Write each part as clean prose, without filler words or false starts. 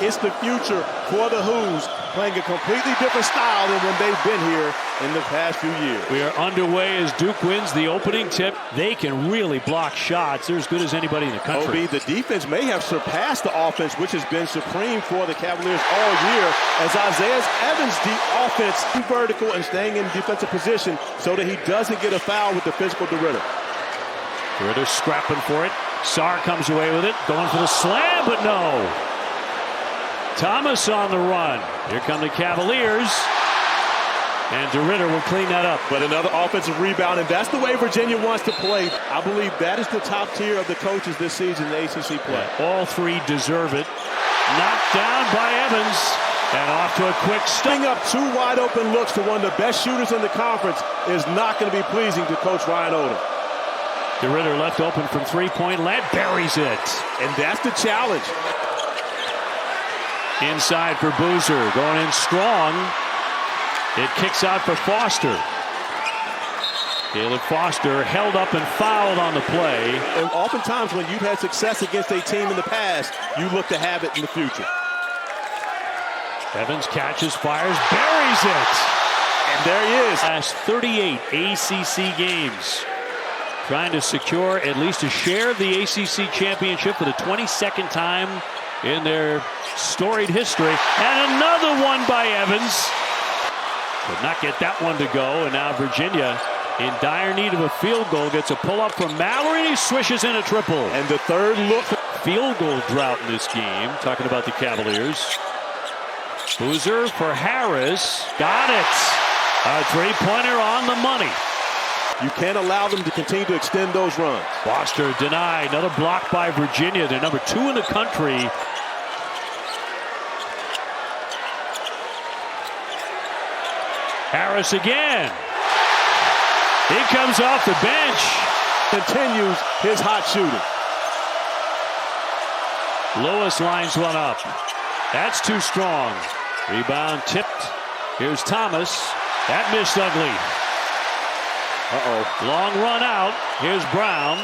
It's the future for the Who's, playing a completely different style than when they've been here in the past few years. We are underway as Duke wins the opening tip. They can really block shots. They're as good as anybody in the country. OB, the defense may have surpassed the offense, which has been supreme for the Cavaliers all year, as Isaiah Evans' offense vertical and staying in defensive position so that he doesn't get a foul with the physical De Ridder. De Ridder scrapping for it. Sarr comes away with it, going for the slam, but no. Thomas on the run. Here come the Cavaliers. And De Ridder will clean that up. But another offensive rebound, and that's the way Virginia wants to play. I believe that is the top tier of the coaches this season in the ACC play. All three deserve it. Knocked down by Evans. And off to a quick start. Up two wide open looks to one of the best shooters in the conference is not going to be pleasing to Coach Ryan Odom. De Ridder left open from three-point land, buries it. And that's the challenge. Inside for Boozer, going in strong. It kicks out for Foster. Caleb Foster held up and fouled on the play. And oftentimes when you've had success against a team in the past, you look to have it in the future. Evans catches, fires, buries it. And there he is. Last 38 ACC games. Trying to secure at least a share of the ACC championship for the 22nd time in their storied history. And another one by Evans. Could not get that one to go. And now Virginia, in dire need of a field goal, gets a pull-up from Mallory. He swishes in a triple. And the third look. Field goal drought in this game. Talking about the Cavaliers. Boozer for Harris. Got it. A three-pointer on the money. You can't allow them to continue to extend those runs. Foster denied. Another block by Virginia. They're number 2 in the country. Harris again. He comes off the bench. Continues his hot shooting. Lewis lines one up. That's too strong. Rebound tipped. Here's Thomas. That missed ugly. Long run out. Here's Brown.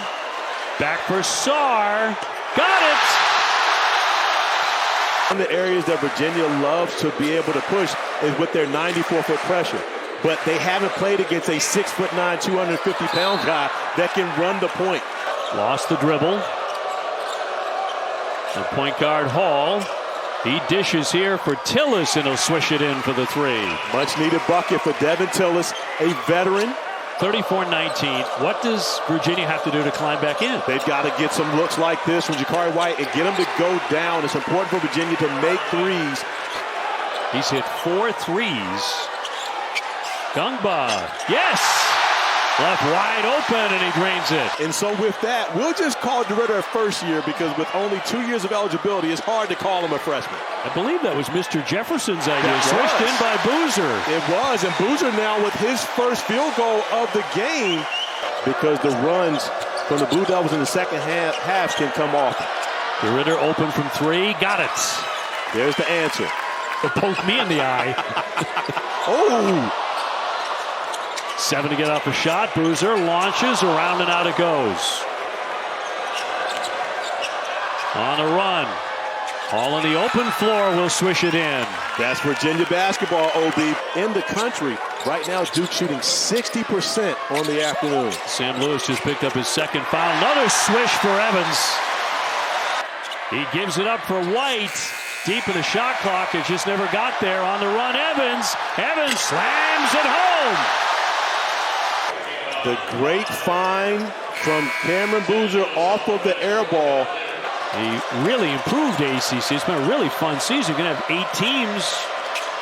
Back for Sarr. Got it! One of the areas that Virginia loves to be able to push is with their 94-foot pressure. But they haven't played against a 6'9", 250-pound guy that can run the point. Lost the dribble. The point guard Hall. He dishes here for Tillis, and he'll swish it in for the three. Much needed bucket for Devin Tillis, a veteran. 34-19. What does Virginia have to do to climb back in? They've got to get some looks like this from Jakari White and get them to go down. It's important for Virginia to make threes. He's hit 4 threes. Gungba. Yes! Left wide open, and he drains it. And so with that, we'll just call De Ridder a first year, because with only 2 years of eligibility, it's hard to call him a freshman. I believe that was Mr. Jefferson's idea. Switched in by Boozer. It was, and Boozer now with his first field goal of the game, because the runs from the Blue Devils in the second half can come off. De Ridder open from 3. Got it. There's the answer. It poked me in the eye. Oh! 7 to get off a shot. Boozer launches, around and out it goes. On a run. All on the open floor will swish it in. That's Virginia basketball, OB. In the country right now, Duke shooting 60% on the afternoon. Sam Lewis just picked up his second foul. Another swish for Evans. He gives it up for White. Deep in the shot clock. It just never got there. On the run, Evans. Evans slams it home. The great find from Cameron Boozer off of the air ball. He really improved ACC. It's been a really fun season. You're going to have 8 teams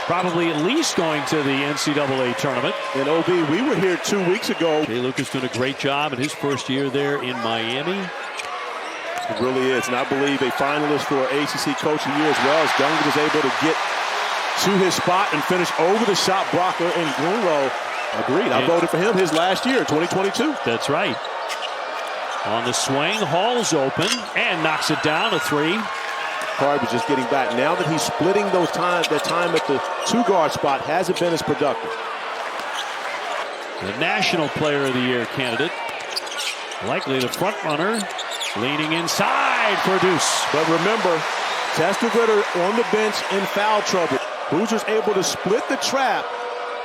probably at least going to the NCAA tournament. And OB, we were here 2 weeks ago. Jay Lucas doing a great job in his first year there in Miami. It really is. And I believe a finalist for ACC Coach of the Year as well, as Gunga was able to get to his spot and finish over the shot blocker in Grunlow. Agreed. I voted for him his last year, 2022. That's right. On the swing, Hall's open and knocks it down. A 3. Card was just getting back. Now that he's splitting those time at the 2-guard spot hasn't been as productive. The National Player of the Year candidate. Likely the front runner. Leaning inside for Deuce. But remember, Thijs De Ridder on the bench in foul trouble. Boozer's able to split the trap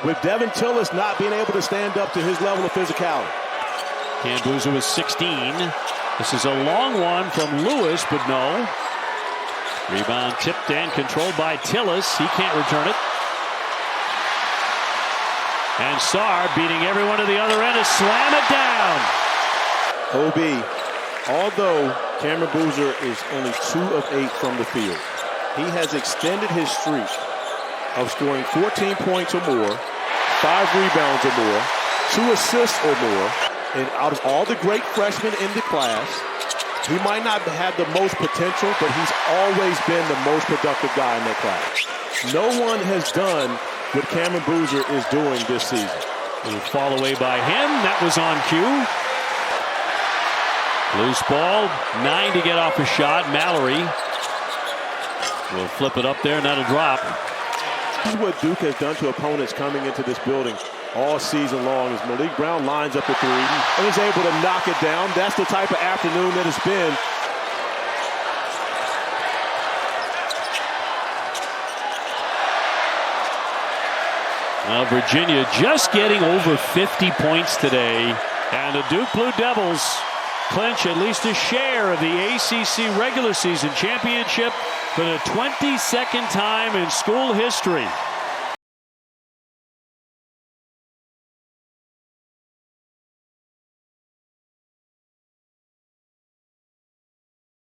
with Devin Tillis not being able to stand up to his level of physicality. Cam Boozer with 16. This is a long one from Lewis, but no. Rebound tipped and controlled by Tillis. He can't return it. And Sarr beating everyone to the other end to slam it down. OB, although Cameron Boozer is only 2 of 8 from the field, he has extended his streak of scoring 14 points or more, 5 rebounds or more, 2 assists or more. And out of all the great freshmen in the class, he might not have the most potential, but he's always been the most productive guy in that class. No one has done what Cameron Boozer is doing this season. A fall away by him. That was on cue. Loose ball. 9 to get off a shot. Mallory will flip it up there, and that'll drop. This is what Duke has done to opponents coming into this building all season long. As Malik Brown lines up the 3 and is able to knock it down. That's the type of afternoon that it's been. Now Virginia just getting over 50 points today. And the Duke Blue Devils clinch at least a share of the ACC Regular Season Championship for the 22nd time in school history.